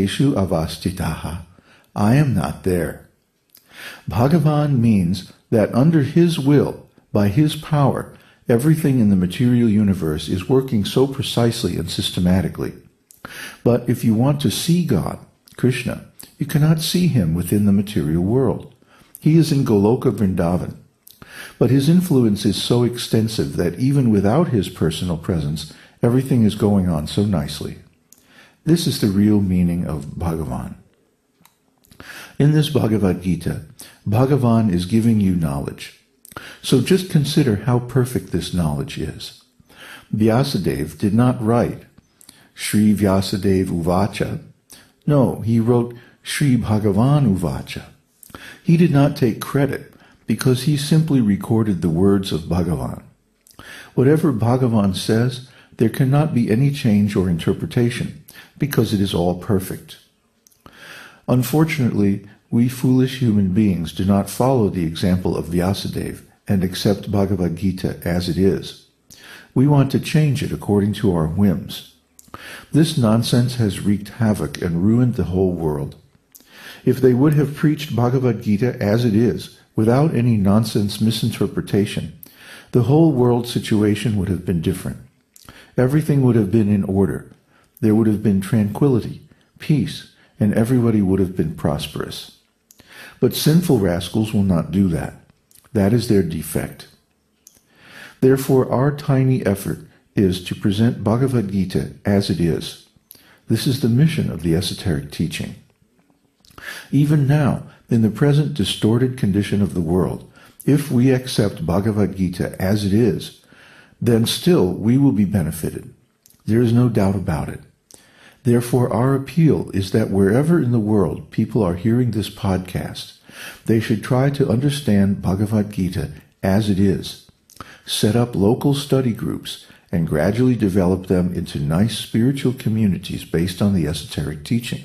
teshu avastitaha. I am not there. Bhagavan means that under his will, by his power, everything in the material universe is working so precisely and systematically. But if you want to see God, Krishna, you cannot see him within the material world. He is in Goloka Vrindavan. But his influence is so extensive that even without his personal presence, everything is going on so nicely. This is the real meaning of Bhagavan. In this Bhagavad-gītā, Bhagavan is giving you knowledge. So just consider how perfect this knowledge is. Vyasadeva did not write Shri Vyasadeva Uvacha. No, he wrote Shri Bhagavan Uvacha. He did not take credit because he simply recorded the words of Bhagavan. Whatever Bhagavan says, there cannot be any change or interpretation because it is all perfect. Unfortunately, we foolish human beings do not follow the example of Vyasadeva and accept Bhagavad-gītā as it is. We want to change it according to our whims. This nonsense has wreaked havoc and ruined the whole world. If they would have preached Bhagavad-gītā as it is, without any nonsense misinterpretation, the whole world situation would have been different. Everything would have been in order. There would have been tranquility, peace, and everybody would have been prosperous. But sinful rascals will not do that. That is their defect. Therefore, our tiny effort is to present Bhagavad-gītā as it is. This is the mission of the esoteric teaching. Even now, in the present distorted condition of the world, if we accept Bhagavad-gītā as it is, then still we will be benefited. There is no doubt about it. Therefore, our appeal is that wherever in the world people are hearing this podcast, they should try to understand Bhagavad-gītā as it is, set up local study groups, and gradually develop them into nice spiritual communities based on the esoteric teaching.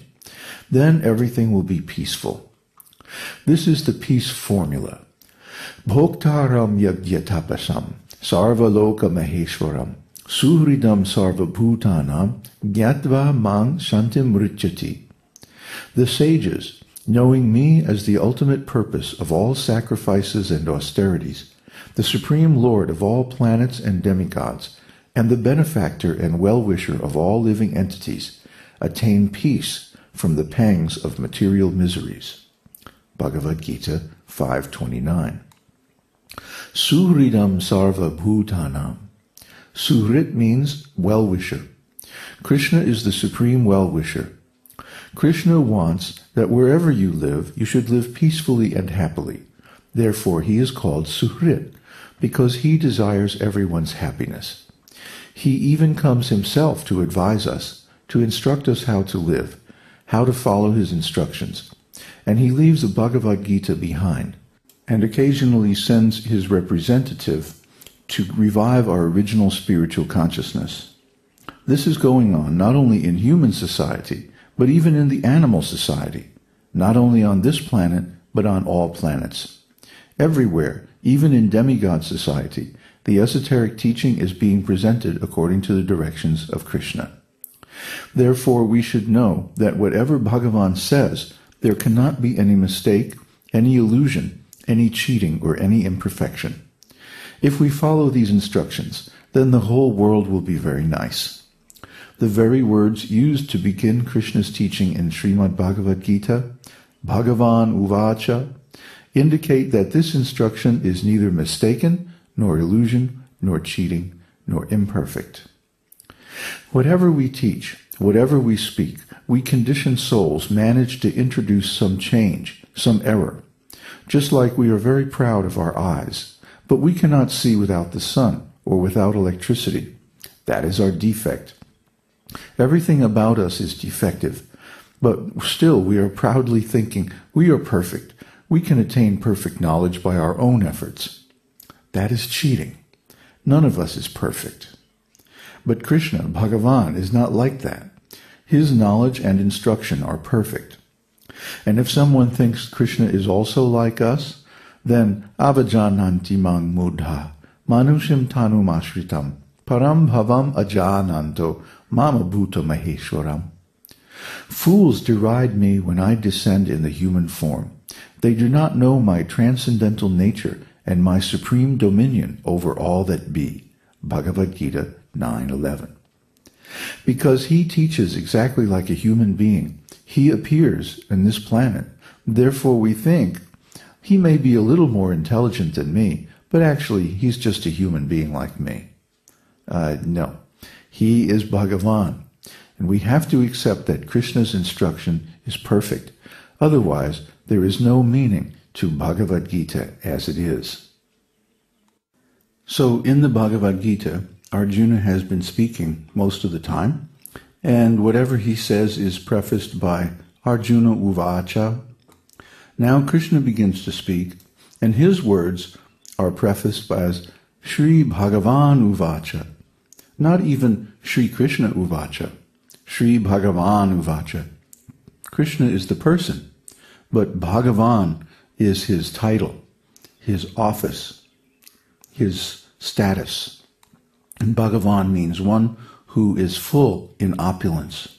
Then everything will be peaceful. This is the peace formula. Bhoktaram yagyatapasam sarva loka maheshwaram suhridam sarva bhutanam gyatva mang shantim richati. The sages, knowing me as the ultimate purpose of all sacrifices and austerities, the supreme lord of all planets and demigods, and the benefactor and well-wisher of all living entities, attain peace from the pangs of material miseries. Bhagavad-gītā 5:29. Suhridam sarva bhutanam. Suhrit means well-wisher. Krishna is the supreme well-wisher. Krishna wants that wherever you live, you should live peacefully and happily. Therefore, he is called Suhrit, because he desires everyone's happiness. He even comes himself to advise us, to instruct us how to live, how to follow his instructions, and he leaves the Bhagavad-gītā behind, and occasionally sends his representative to revive our original spiritual consciousness. This is going on not only in human society, but even in the animal society, not only on this planet, but on all planets. Everywhere, even in demigod society, the esoteric teaching is being presented according to the directions of Krishna. Therefore, we should know that whatever Bhagavan says, there cannot be any mistake, any illusion, any cheating, or any imperfection. If we follow these instructions, then the whole world will be very nice. The very words used to begin Krishna's teaching in Śrīmad-Bhāgavatam, Bhagavan Uvacha, indicate that this instruction is neither mistaken, nor illusion, nor cheating, nor imperfect. Whatever we teach, whatever we speak, we conditioned souls manage to introduce some change, some error. Just like we are very proud of our eyes, but we cannot see without the sun or without electricity. That is our defect. Everything about us is defective, but still we are proudly thinking we are perfect. We can attain perfect knowledge by our own efforts. That is cheating. None of us is perfect. But Krishna, Bhagavan, is not like that. His knowledge and instruction are perfect. And if someone thinks Krishna is also like us, then avajananti mang mudha manushim tanum ashritam param bhavam ajananto mama bhuta maheshwaram. Fools deride me when I descend in the human form. They do not know my transcendental nature and my supreme dominion over all that be. Bhagavad-gītā 9:11. Because he teaches exactly like a human being, he appears in this planet. Therefore we think he may be a little more intelligent than me, but actually he's just a human being like me. No, he is Bhagavan, and we have to accept that Krishna's instruction is perfect. Otherwise, there is no meaning to Bhagavad-gītā as it is. So in the Bhagavad-gītā, Arjuna has been speaking most of the time, and whatever he says is prefaced by Arjuna Uvacha. Now Krishna begins to speak, and his words are prefaced as Śrī-Bhagavan Uvacha. Not even Sri Krishna Uvacha. Śrī-Bhagavan Uvacha. Krishna is the person, but Bhagavan is his title, his office, his status. And Bhagavan means one who is full in opulence.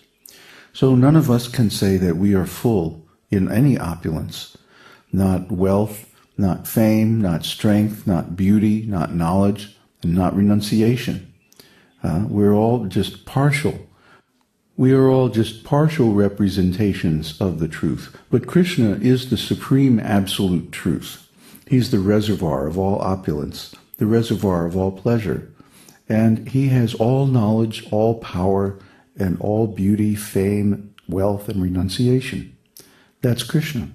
So none of us can say that we are full in any opulence, not wealth, not fame, not strength, not beauty, not knowledge, and not renunciation. We're all just partial. We are all just partial representations of the truth. But Krishna is the supreme absolute truth. He's the reservoir of all opulence, the reservoir of all pleasure. And he has all knowledge, all power, and all beauty, fame, wealth, and renunciation. That's Krishna.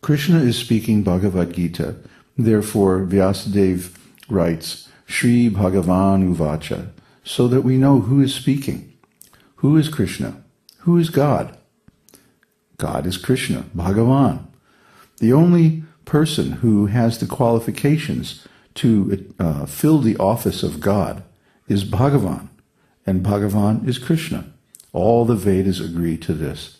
Krishna is speaking Bhagavad-gītā. Therefore, Vyasadeva writes, Śrī-Bhagavan Uvacha, so that we know who is speaking. Who is Krishna? Who is God? God is Krishna, Bhagavan. The only person who has the qualifications to fill the office of God is Bhagavan, and Bhagavan is Krishna. All the Vedas agree to this.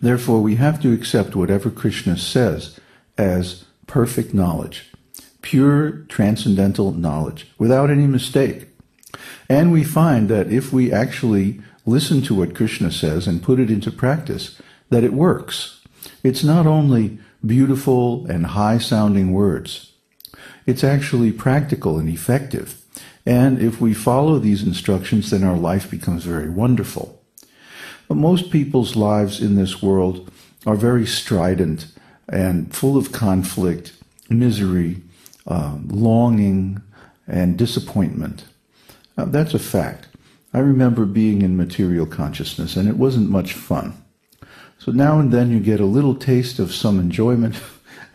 Therefore, we have to accept whatever Krishna says as perfect knowledge, pure transcendental knowledge, without any mistake. And we find that if we actually listen to what Krishna says and put it into practice, that it works. It's not only beautiful and high-sounding words. It's actually practical and effective. And if we follow these instructions, then our life becomes very wonderful. But most people's lives in this world are very strident and full of conflict, misery, longing, and disappointment. That's a fact. I remember being in material consciousness, and it wasn't much fun. So now and then you get a little taste of some enjoyment,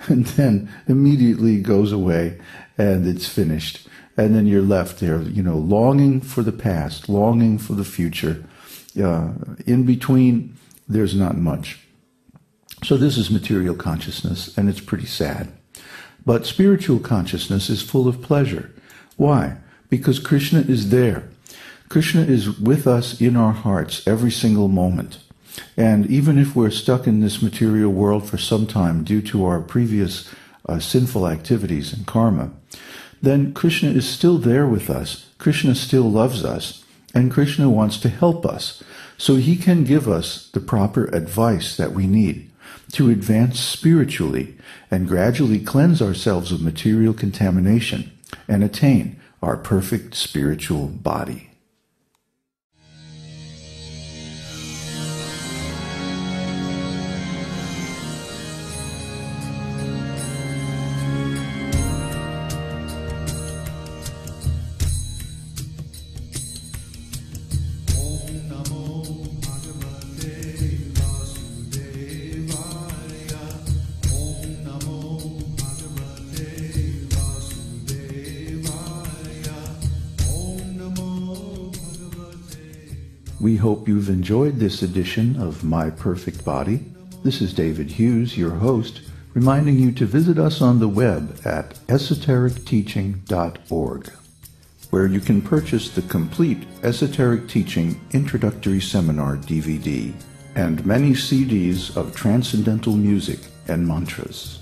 and then immediately it goes away, and it's finished. And then you're left there, longing for the past, longing for the future. In between, there's not much. So this is material consciousness, and it's pretty sad. But spiritual consciousness is full of pleasure. Why? Because Krishna is there. Krishna is with us in our hearts every single moment. And even if we're stuck in this material world for some time due to our previous sinful activities and karma, then Krishna is still there with us. Krishna still loves us. And Krishna wants to help us. So he can give us the proper advice that we need to advance spiritually and gradually cleanse ourselves of material contamination and attain our perfect spiritual body. We hope you've enjoyed this edition of My Perfect Body. This is David Hughes, your host, reminding you to visit us on the web at esotericteaching.org, where you can purchase the complete Esoteric Teaching Introductory Seminar DVD and many CDs of transcendental music and mantras.